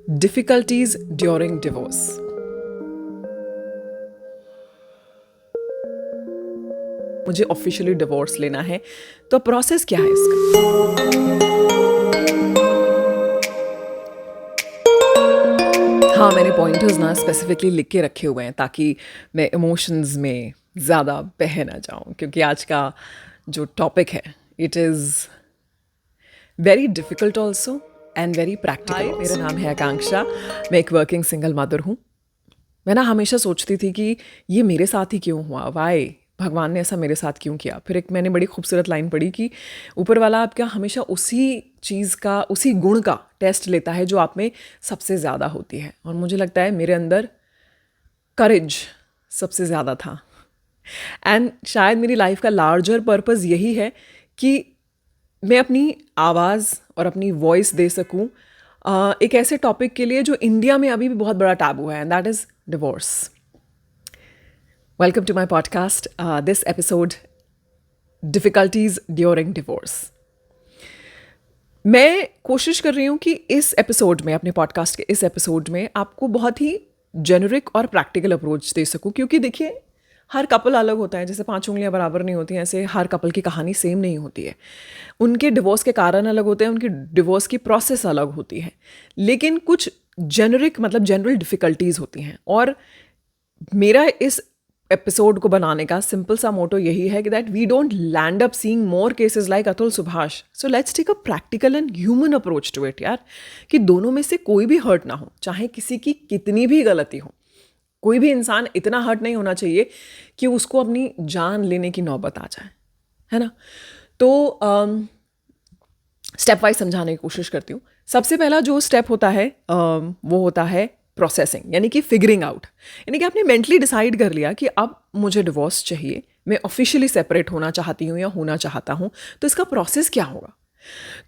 Difficulties during divorce. मुझे officially divorce लेना है, तो प्रोसेस क्या है इसका? हाँ, मैंने पॉइंटर्स ना स्पेसिफिकली लिख के रखे हुए हैं ताकि मैं इमोशंस में ज़्यादा बह ना जाऊँ, क्योंकि आज का जो टॉपिक है it is very difficult also and very practical. मेरा नाम है आकांक्षा, मैं एक वर्किंग सिंगल मदर हूँ। मैं ना हमेशा सोचती थी कि ये मेरे साथ ही क्यों हुआ, वाई भगवान ने ऐसा मेरे साथ क्यों किया। फिर एक मैंने बड़ी खूबसूरत लाइन पढ़ी कि ऊपर वाला आपका हमेशा उसी चीज़ का, उसी गुण का टेस्ट लेता है जो आप में सबसे ज़्यादा होती है। और मुझे लगता है मेरे अंदर करेज सबसे ज़्यादा था। एंड शायद मेरी लाइफ का लार्जर पर्पस यही है कि मैं अपनी आवाज़ और अपनी वॉइस दे सकूं एक ऐसे टॉपिक के लिए जो इंडिया में अभी भी बहुत बड़ा टैबू है, and that is divorce. Welcome to my podcast, this episode difficulties during divorce. मैं कोशिश कर रही हूँ कि इस एपिसोड में, अपने पॉडकास्ट के इस एपिसोड में आपको बहुत ही जेनरिक और प्रैक्टिकल अप्रोच दे सकूँ, क्योंकि देखिए हर कपल अलग होता है। जैसे 5 उंगलियां बराबर नहीं होती हैं, ऐसे हर कपल की कहानी सेम नहीं होती है। उनके डिवोर्स के कारण अलग होते हैं, उनकी डिवोर्स की प्रोसेस अलग होती है, लेकिन कुछ जेनरिक मतलब जनरल डिफ़िकल्टीज़ होती हैं। और मेरा इस एपिसोड को बनाने का सिंपल सा मोटो यही है कि that we don't land up seeing more cases like Atul Subhash, so let's take a practical and human approach to it यार, कि दोनों में से कोई भी हर्ट ना हो, चाहे किसी की कितनी भी गलती हो। कोई भी इंसान इतना हर्ट नहीं होना चाहिए कि उसको अपनी जान लेने की नौबत आ जाए, है ना। तो स्टेप वाइज समझाने की कोशिश करती हूँ। सबसे पहला जो स्टेप होता है वो होता है प्रोसेसिंग, यानी कि फिगरिंग आउट। यानी कि आपने मेंटली डिसाइड कर लिया कि अब मुझे डिवोर्स चाहिए, मैं ऑफिशियली सेपरेट होना चाहती हूँ या होना चाहता हूँ, तो इसका प्रोसेस क्या होगा।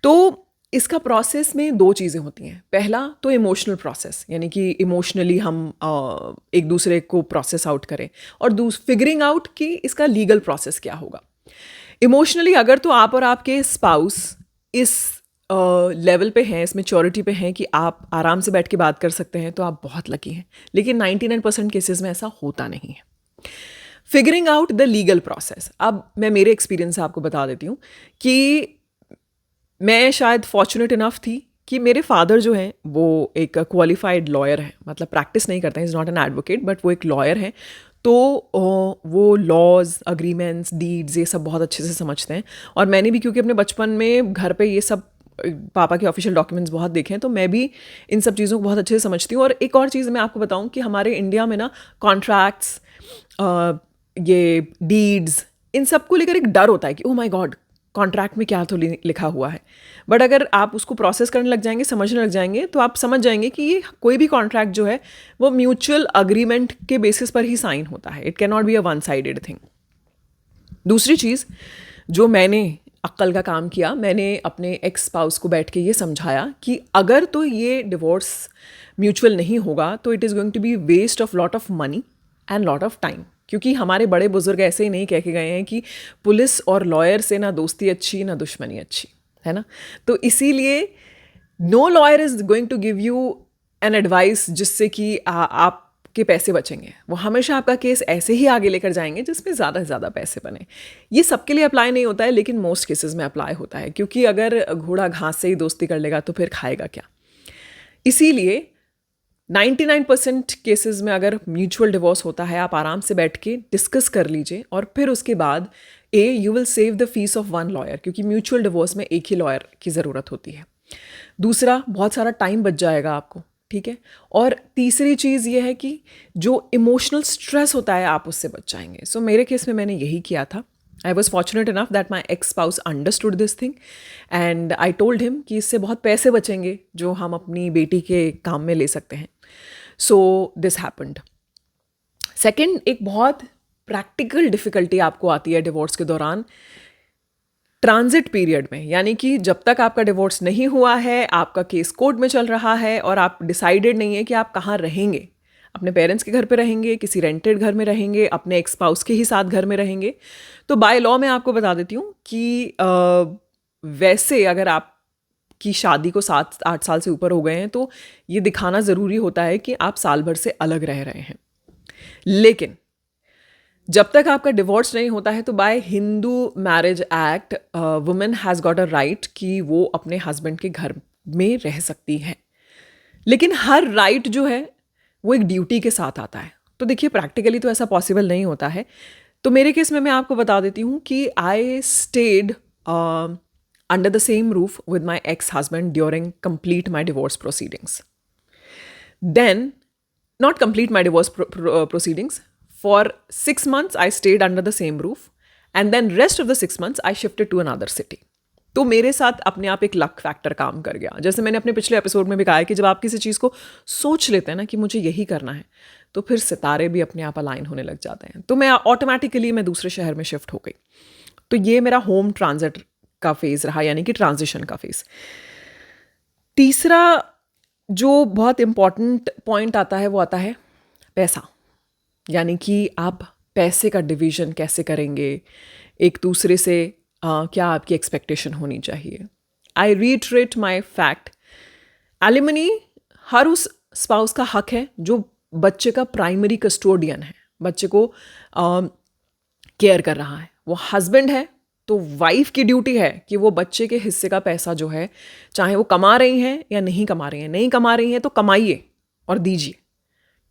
तो इसका प्रोसेस में 2 चीज़ें होती हैं। पहला तो इमोशनल प्रोसेस, यानी कि इमोशनली हम एक दूसरे को प्रोसेस आउट करें, और फिगरिंग आउट कि इसका लीगल प्रोसेस क्या होगा। इमोशनली अगर तो आप और आपके स्पाउस इस लेवल पे हैं, इस मेच्योरिटी पे हैं कि आप आराम से बैठ के बात कर सकते हैं, तो आप बहुत लकी हैं। लेकिन 99% केसेस में ऐसा होता नहीं है। Figuring out the legal process, अब मैं मेरे एक्सपीरियंस से आपको बता देती हूँ कि मैं शायद फॉर्चुनेट इनफ थी कि मेरे फादर जो हैं वो एक क्वालिफाइड लॉयर हैं, मतलब प्रैक्टिस नहीं करते हैं, is not an advocate, but वो एक लॉयर हैं। तो वो लॉज, अग्रीमेंट्स, डीड्स, ये सब बहुत अच्छे से समझते हैं। और मैंने भी, क्योंकि अपने बचपन में घर पे ये सब पापा के ऑफिशियल डॉक्यूमेंट्स बहुत देखे हैं, तो मैं भी इन सब चीज़ों को बहुत अच्छे से समझती हूँ। और एक और चीज़ मैं आपको बताऊँ कि हमारे इंडिया में ना कॉन्ट्रैक्ट्स, ये डीड्स, इन सब को लेकर एक डर होता है कि ओह माय गॉड, कॉन्ट्रैक्ट में क्या तो लिखा हुआ है। बट अगर आप उसको प्रोसेस करने लग जाएंगे, समझने लग जाएंगे, तो आप समझ जाएंगे कि ये कोई भी कॉन्ट्रैक्ट जो है वो म्यूचुअल अग्रीमेंट के बेसिस पर ही साइन होता है। It can not be a one sided thing. दूसरी चीज़ जो मैंने अक्ल का काम किया, मैंने अपने एक्स स्पाउस को बैठ के ये समझाया कि अगर तो ये डिवोर्स म्यूचुअल नहीं होगा तो it is going to be waste of lot of money and lot of time. क्योंकि हमारे बड़े बुजुर्ग ऐसे ही नहीं कह के गए हैं कि पुलिस और लॉयर से ना दोस्ती अच्छी ना दुश्मनी अच्छी, है ना। तो इसीलिए no lawyer is going to give you an advice जिससे कि आपके पैसे बचेंगे। वो हमेशा आपका केस ऐसे ही आगे लेकर जाएंगे जिसमें ज़्यादा से ज़्यादा पैसे बने। ये सबके लिए अप्लाई नहीं होता है, लेकिन मोस्ट केसेस में अप्लाई होता है, क्योंकि अगर घोड़ा घास से ही दोस्ती कर लेगा तो फिर खाएगा क्या। इसीलिए 99% केसेस में अगर म्यूचुअल डिवोर्स होता है, आप आराम से बैठ के डिस्कस कर लीजिए, और फिर उसके बाद you will save the fees of one lawyer, क्योंकि म्यूचुअल डिवोर्स में एक ही लॉयर की ज़रूरत होती है। दूसरा, बहुत सारा टाइम बच जाएगा आपको, ठीक है। और तीसरी चीज़ ये है कि जो इमोशनल स्ट्रेस होता है आप उससे बच जाएंगे। सो मेरे केस में मैंने यही किया था। I was fortunate enough that my x spouse understood this thing, and I told him कि इससे बहुत पैसे बचेंगे जो हम अपनी बेटी के काम में ले सकते हैं। So this happened. सेकेंड, एक बहुत प्रैक्टिकल डिफ़िकल्टी आपको आती है डिवोर्स के दौरान, ट्रांजिट पीरियड में। यानी कि जब तक आपका डिवोर्स नहीं हुआ है, आपका केस कोर्ट में चल रहा है और आप डिसाइडेड नहीं है कि आप कहाँ रहेंगे, अपने पेरेंट्स के घर पे रहेंगे, किसी रेंटेड घर में रहेंगे, अपने एक्स स्पाउस के ही साथ घर में रहेंगे। तो बाय लॉ मैं आपको बता देती हूँ कि वैसे अगर आप आपकी शादी को 7-8 साल से ऊपर हो गए हैं तो ये दिखाना ज़रूरी होता है कि आप साल भर से अलग रह रहे हैं। लेकिन जब तक आपका डिवोर्स नहीं होता है तो by Hindu marriage act women has got a right कि वो अपने हस्बैंड के घर में रह सकती है। लेकिन हर राइट जो है वो एक ड्यूटी के साथ आता है। तो देखिए प्रैक्टिकली तो ऐसा पॉसिबल नहीं होता है। तो मेरे केस में मैं आपको बता देती हूँ कि I stayed under the same roof with my ex husband during complete my divorce proceedings. Then not complete my divorce proceedings. For 6 months, I stayed under the same roof. And then rest of the 6 months, I shifted to another city. तो मेरे साथ अपने आप एक luck factor काम कर गया। जैसे मैंने अपने पिछले एपिसोड में भी कहा है कि जब आप किसी चीज़ को सोच लेते हैं ना कि मुझे यही करना है, तो फिर सितारे भी अपने आप अलाइन होने लग जाते हैं। तो मैं ऑटोमेटिकली मैं दूसरे शहर में शिफ्ट हो गई। तो ये मेरा होम ट्रांजिट का फेज़ रहा, यानी कि ट्रांजिशन का फेज़। तीसरा जो बहुत इम्पॉर्टेंट पॉइंट आता है वो आता है पैसा, यानी कि आप पैसे का डिवीज़न कैसे करेंगे, एक दूसरे से क्या आपकी एक्सपेक्टेशन होनी चाहिए। आई रीट्रेट माई फैक्ट, एलिमनी हर उस स्पाउस का हक है जो बच्चे का प्राइमरी कस्टोडियन है, बच्चे को केयर कर रहा है। वो हस्बैंड है तो वाइफ की ड्यूटी है कि वो बच्चे के हिस्से का पैसा जो है, चाहे वो कमा रही हैं या नहीं कमा रही हैं, नहीं कमा रही हैं तो कमाइए और दीजिए,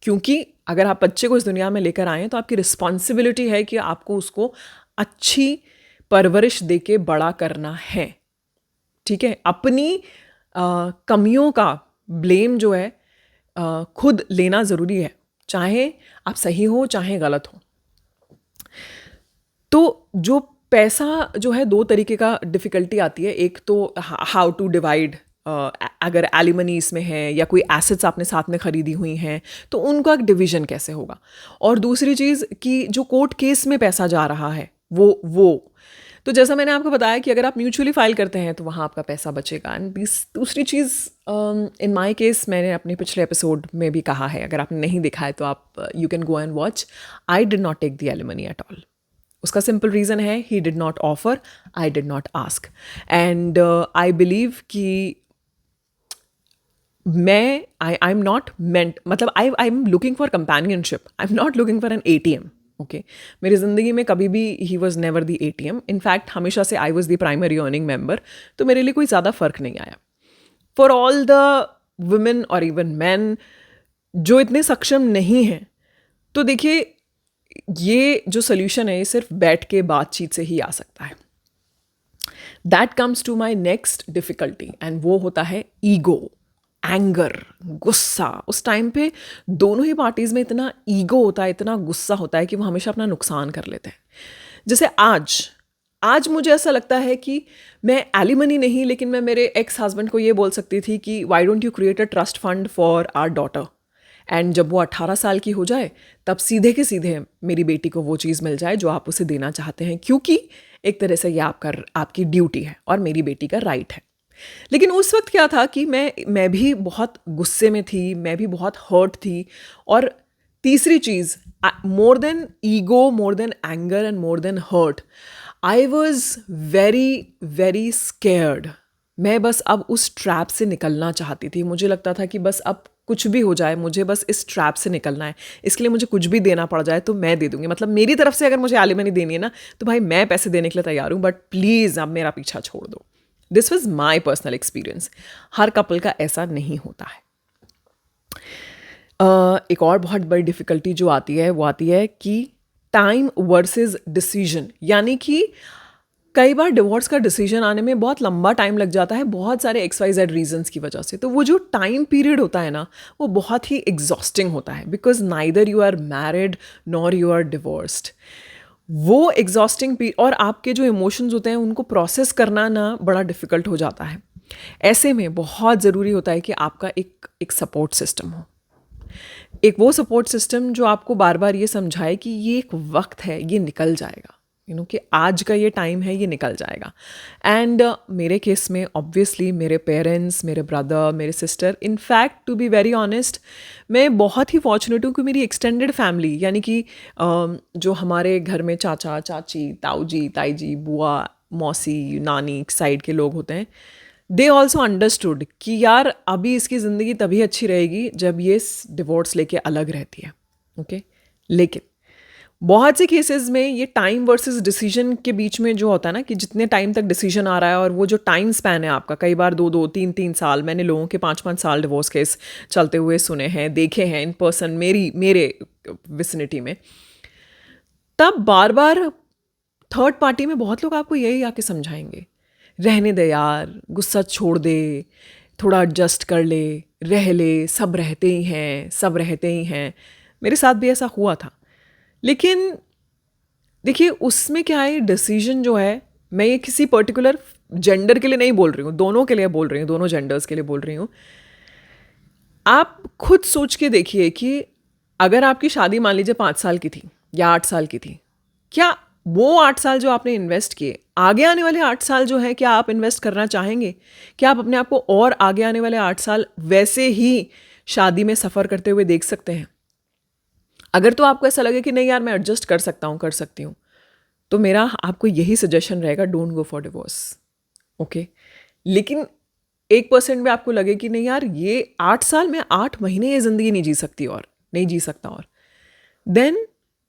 क्योंकि अगर आप बच्चे को इस दुनिया में लेकर आए हैं तो आपकी रिस्पॉन्सिबिलिटी है कि आपको उसको अच्छी परवरिश दे के बड़ा करना है। ठीक है, अपनी कमियों का ब्लेम जो है खुद लेना ज़रूरी है, चाहे आप सही हो चाहे गलत हो। तो जो पैसा जो है, दो तरीके का डिफ़िकल्टी आती है। एक तो हाउ टू डिवाइड, अगर एलिमनी इसमें है या कोई एसेट्स आपने साथ में ख़रीदी हुई हैं तो उनका डिवीज़न कैसे होगा। और दूसरी चीज़ कि जो कोर्ट केस में पैसा जा रहा है वो तो जैसा मैंने आपको बताया कि अगर आप म्यूचुअली फाइल करते हैं तो वहाँ आपका पैसा बचेगा। एंड दूसरी चीज़, इन माय केस मैंने अपने पिछले एपिसोड में भी कहा है, अगर आपने नहीं देखा है तो आप you can go and watch, I did not take the alimony at all. उसका सिंपल रीज़न है, he did not offer, I did not ask. And I believe कि मैं आई एम नॉट मेंट, मतलब I am looking for companionship, I am not looking for an ATM। Okay, मेरी ज़िंदगी में कभी भी he was never the ATM। In fact हमेशा से I was the primary earning member, तो मेरे लिए कोई ज़्यादा फ़र्क नहीं आया। फॉर ऑल द वुमेन और इवन मैन जो इतने सक्षम नहीं हैं, तो देखिए ये जो सोल्यूशन है ये सिर्फ बैठ के बातचीत से ही आ सकता है। That comes to my next difficulty, and वो होता है ईगो, एंगर, गुस्सा। उस टाइम पे दोनों ही पार्टीज़ में इतना ईगो होता है, इतना गुस्सा होता है कि वो हमेशा अपना नुकसान कर लेते हैं। जैसे आज मुझे ऐसा लगता है कि मैं एलिमनी नहीं, लेकिन मैं मेरे एक्स हस्बैंड को ये बोल सकती थी कि why don't you create a trust fund for our daughter, and जब वो 18 साल की हो जाए तब सीधे के सीधे मेरी बेटी को वो चीज़ मिल जाए जो आप उसे देना चाहते हैं, क्योंकि एक तरह से ये आपकी ड्यूटी है और मेरी बेटी का राइट है। लेकिन उस वक्त क्या था कि मैं भी बहुत गुस्से में थी, मैं भी बहुत हर्ट थी। और तीसरी चीज़, more than ego, more than anger and more than hurt, I was very very scared. मैं बस अब उस ट्रैप से निकलना चाहती थी। मुझे लगता था कि बस अब कुछ भी हो जाए, मुझे बस इस ट्रैप से निकलना है, इसके लिए मुझे कुछ भी देना पड़ जाए तो मैं दे दूँगी। मतलब मेरी तरफ से अगर मुझे एलिमनी देनी है ना तो भाई मैं पैसे देने के लिए तैयार हूँ, बट प्लीज़ अब मेरा पीछा छोड़ दो। This was my personal experience. Her couple का ऐसा नहीं होता है। एक और बहुत बड़ी डिफ़िकल्टी जो आती है वो आती है कि टाइम वर्सेस डिसीजन, यानी कि कई बार डिवोर्स का डिसीजन आने में बहुत लंबा टाइम लग जाता है, बहुत सारे XYZ रीजंस की वजह से। तो वो जो टाइम पीरियड होता है ना, वो बहुत ही एग्जॉस्टिंग होता है, because neither you are married nor you are divorced. वो एग्जॉस्टिंग और आपके जो इमोशंस होते हैं उनको प्रोसेस करना ना बड़ा डिफ़िकल्ट हो जाता है। ऐसे में बहुत ज़रूरी होता है कि आपका एक सपोर्ट सिस्टम हो, एक वो सपोर्ट सिस्टम जो आपको बार बार ये समझाए कि ये एक वक्त है, ये निकल जाएगा, कि आज का ये टाइम है, ये निकल जाएगा। एंड मेरे केस में ऑब्वियसली मेरे पेरेंट्स, मेरे ब्रदर, मेरे sister, in fact to be very honest मैं बहुत ही फॉर्चुनेट हूँ कि मेरी एक्सटेंडेड फैमिली, यानी कि जो हमारे घर में चाचा चाची, ताऊ जी, ताई जी, बुआ, मौसी, नानी साइड के लोग होते हैं, दे ऑल्सो अंडरस्टूड कि यार अभी इसकी ज़िंदगी तभी अच्छी रहेगी जब ये डिवोर्स लेके अलग रहती है, ओके। लेकिन बहुत से केसेस में ये टाइम वर्सेस डिसीजन के बीच में जो होता है ना, कि जितने टाइम तक डिसीजन आ रहा है और वो जो टाइम स्पैन है आपका, कई बार 2-2 3-3 साल, मैंने लोगों के 5-5 साल डिवोर्स केस चलते हुए सुने हैं, देखे हैं इन पर्सन मेरे विसिनिटी में। तब बार बार थर्ड पार्टी में बहुत लोग आपको यही आके समझाएंगे, रहने दे यार, गुस्सा छोड़ दे, थोड़ा एडजस्ट कर ले, रह ले, सब रहते ही हैं, सब रहते ही हैं। मेरे साथ भी ऐसा हुआ था। लेकिन देखिए उसमें क्या है, डिसीजन जो है, मैं ये किसी पर्टिकुलर जेंडर के लिए नहीं बोल रही हूँ, दोनों के लिए बोल रही हूँ, दोनों जेंडर्स के लिए बोल रही हूँ। आप खुद सोच के देखिए कि अगर आपकी शादी मान लीजिए 5 साल की थी या 8 साल की थी, क्या वो 8 साल जो आपने इन्वेस्ट किए, आगे आने वाले 8 साल जो है, क्या आप इन्वेस्ट करना चाहेंगे? क्या आप अपने आप को और आगे आने वाले 8 साल वैसे ही शादी में सफ़र करते हुए देख सकते हैं? अगर तो आपको ऐसा लगे कि नहीं यार मैं एडजस्ट कर सकता हूँ, कर सकती हूँ, तो मेरा आपको यही सजेशन रहेगा, don't go for divorce, okay. लेकिन 1% में आपको लगे कि नहीं यार ये 8 साल में 8 महीने ये ज़िंदगी नहीं जी सकती और नहीं जी सकता, और देन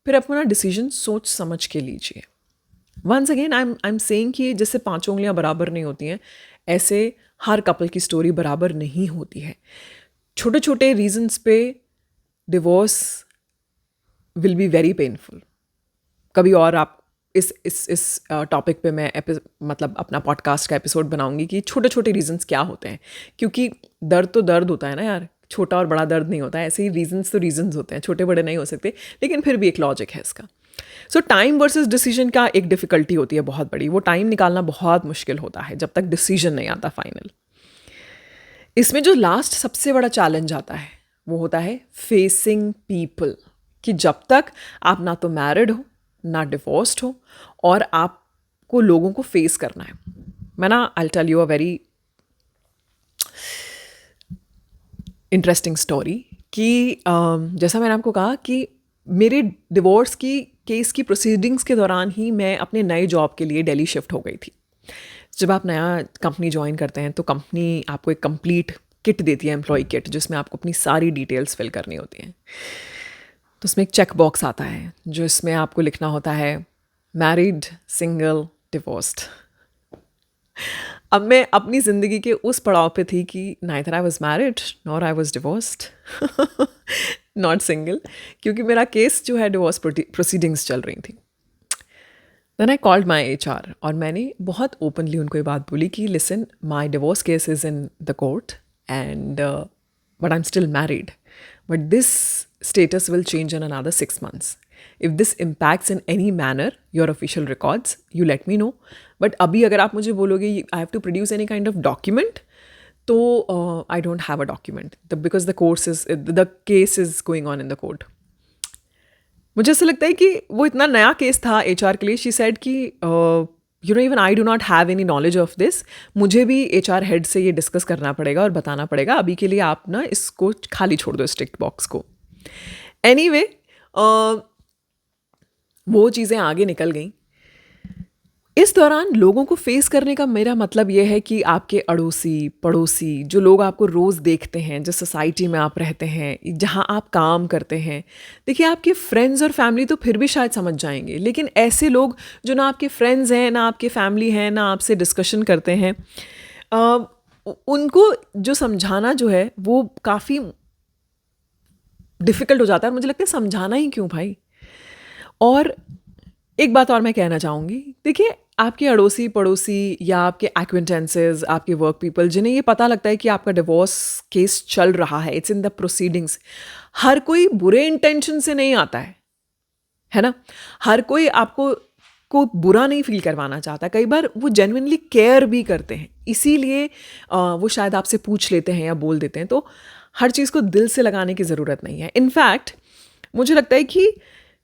फिर अपना डिसीजन सोच समझ के लीजिए। Once again I am saying कि जैसे 5 उंगलियां बराबर नहीं होती हैं, ऐसे हर कपल की स्टोरी बराबर नहीं होती है। छोटे छोटे रीजंस पे divorce will be very painful. कभी और आप इस टॉपिक पे मैं मतलब अपना पॉडकास्ट का एपिसोड बनाऊंगी कि छोटे छोटे रीजंस क्या होते हैं, क्योंकि दर्द तो दर्द होता है ना यार, छोटा और बड़ा दर्द नहीं होता है। ऐसे ही रीजंस तो रीजंस होते हैं, छोटे बड़े नहीं हो सकते, लेकिन फिर भी एक लॉजिक है इसका। सो टाइम वर्सेस डिसीजन का एक डिफ़िकल्टी होती है बहुत बड़ी, वो टाइम निकालना बहुत मुश्किल होता है जब तक डिसीजन नहीं आता फाइनल। इसमें जो लास्ट सबसे बड़ा चैलेंज आता है वो होता है फेसिंग पीपल, कि जब तक आप ना तो मैरिड हो ना डिवोर्स्ड हो और आपको लोगों को फेस करना है। मैं ना I tell you a very interesting story कि जैसा मैंने आपको कहा कि मेरे डिवोर्स की केस की प्रोसीडिंग्स के दौरान ही मैं अपने नए जॉब के लिए दिल्ली शिफ्ट हो गई थी। जब आप नया कंपनी ज्वाइन करते हैं तो कंपनी आपको एक कंप्लीट किट देती है, एम्प्लॉय किट, जिसमें आपको अपनी सारी डिटेल्स फिल करनी होती हैं। तो उसमें एक चेक बॉक्स आता है जो इसमें आपको लिखना होता है मैरिड, सिंगल, डिवोर्स्ड। अब मैं अपनी ज़िंदगी के उस पड़ाव पे थी कि neither I was married nor I was divorced, not single, क्योंकि मेरा केस जो है डिवोर्स प्रोसीडिंग्स चल रही थी। Then I called my HR और मैंने बहुत ओपनली उनको ये बात बोली कि listen, my divorce case is in the court and but I am still married, but this status will change in another 6 months. If this impacts in any manner your official records, you let me know. But अभी अगर आप मुझे बोलोगे I have to produce any kind of document, तो I don't have a document because the case is going on in the court. मुझे ऐसा लगता है कि वो इतना नया केस था HR के लिए। She said कि even I do not have any knowledge of this. मुझे भी HR हेड से ये डिस्कस करना पड़ेगा और बताना पड़ेगा। अभी के लिए आप ना इसको खाली छोड़ दो, इस टिक बॉक्स को। एनीवे वो चीज़ें आगे निकल गई। इस दौरान लोगों को फेस करने का मेरा मतलब ये है कि आपके अड़ोसी पड़ोसी, जो लोग आपको रोज़ देखते हैं, जिस सोसाइटी में आप रहते हैं, जहाँ आप काम करते हैं, देखिए आपके फ्रेंड्स और फैमिली तो फिर भी शायद समझ जाएंगे, लेकिन ऐसे लोग जो ना आपके फ्रेंड्स हैं, ना आपके फैमिली हैं, ना आपसे डिस्कशन करते हैं, उनको जो समझाना जो है वो काफ़ी डिफ़िकल्ट हो जाता है। मुझे लगता है समझाना ही क्यों भाई। और एक बात और मैं कहना चाहूँगी, देखिए आपके अड़ोसी पड़ोसी या आपके एक्वेंटेंसेस, आपके वर्क पीपल, जिन्हें ये पता लगता है कि आपका डिवोर्स केस चल रहा है, इट्स इन द प्रोसीडिंग्स, हर कोई बुरे इंटेंशन से नहीं आता है ना। हर कोई आपको बुरा नहीं फील करवाना चाहता। कई बार वो जेन्युइनली केयर भी करते हैं, इसीलिए वो शायद आपसे पूछ लेते हैं या बोल देते हैं। तो हर चीज़ को दिल से लगाने की ज़रूरत नहीं है। इनफैक्ट मुझे लगता है कि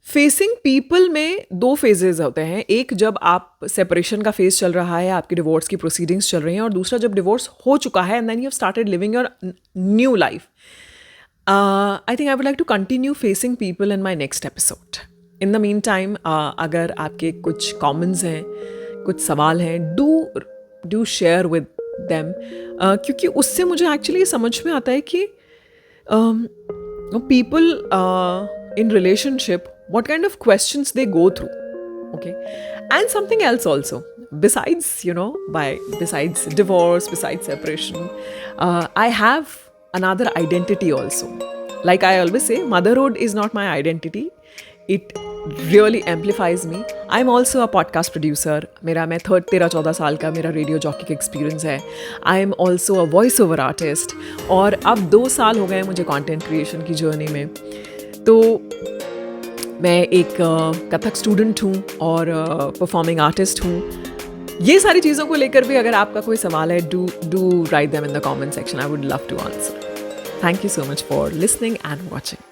फेसिंग पीपल में 2 फेजेस होते हैं। एक जब आप सेपरेशन का फेज चल रहा है, आपकी डिवोर्स की प्रोसीडिंग्स चल रही हैं, और दूसरा जब डिवोर्स हो चुका है and then you have started living your new life. I think I would like to continue facing people in my next episode. In the meantime अगर आपके कुछ कॉमेंट्स हैं, कुछ सवाल हैं, डू शेयर विद देम, क्योंकि उससे मुझे एक्चुअली समझ में आता है कि people in relationship, what kind of questions they go through. Okay, and something else also, besides besides divorce, besides separation, I have another identity also. Like I always say, motherhood is not my identity. It really amplifies me. I'm also a podcast producer. मैं 13-14 साल का मेरा radio jockey का experience है. I am also a voice over artist, और अब 2 साल हो गए मुझे कंटेंट क्रिएशन की जर्नी में. तो मैं एक कथक स्टूडेंट हूँ और परफॉर्मिंग आर्टिस्ट हूँ. ये सारी चीज़ों को लेकर भी अगर आपका कोई सवाल है, do write them in the comment section. I would love to answer. Thank you so much for listening and watching.